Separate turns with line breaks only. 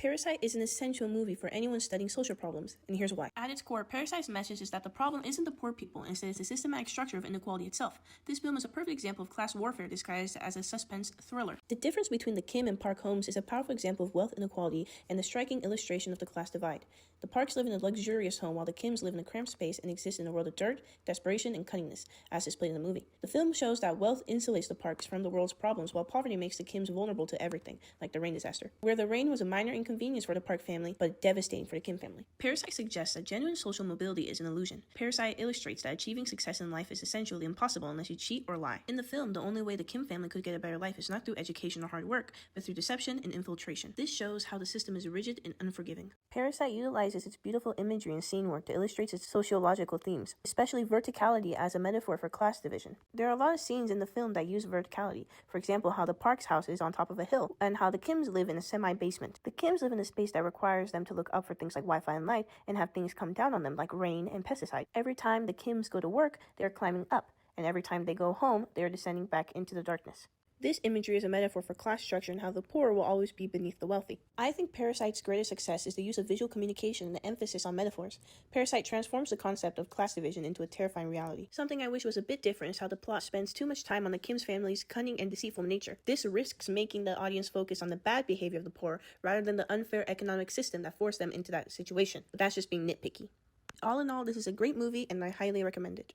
Parasite is an essential movie for anyone studying social problems, and here's why. At its core, Parasite's message is that the problem isn't the poor people, instead it's the systematic structure of inequality itself. This film is a perfect example of class warfare disguised as a suspense thriller. The difference between the Kim and Park homes is a powerful example of wealth inequality and a striking illustration of the class divide. The Parks live in a luxurious home while the Kims live in a cramped space and exist in a world of dirt, desperation, and cunningness, as displayed in the movie. The film shows that wealth insulates the Parks from the world's problems, while poverty makes the Kims vulnerable to everything, like the rain disaster, where the rain was a minor inconvenience for the Park family, but devastating for the Kim family. Parasite suggests that genuine social mobility is an illusion. Parasite illustrates that achieving success in life is essentially impossible unless you cheat or lie. In the film, the only way the Kim family could get a better life is not through education or hard work, but through deception and infiltration. This shows how the system is rigid and unforgiving. Parasite utilizes its beautiful imagery and scene work to illustrate its sociological themes, especially verticality as a metaphor for class division. There are a lot of scenes in the film that use verticality, for example how the Parks house is on top of a hill, and how the Kims live in a semi-basement. The Kims live in a space that requires them to look up for things like Wi-Fi and light, and have things come down on them like rain and pesticides. Every time the Kims go to work, they're climbing up, and every time they go home, they're descending back into the darkness. This imagery is a metaphor for class structure and how the poor will always be beneath the wealthy. I think Parasite's greatest success is the use of visual communication and the emphasis on metaphors. Parasite transforms the concept of class division into a terrifying reality. Something I wish was a bit different is how the plot spends too much time on the Kim's family's cunning and deceitful nature. This risks making the audience focus on the bad behavior of the poor rather than the unfair economic system that forced them into that situation. But that's just being nitpicky. All in all, this is a great movie and I highly recommend it.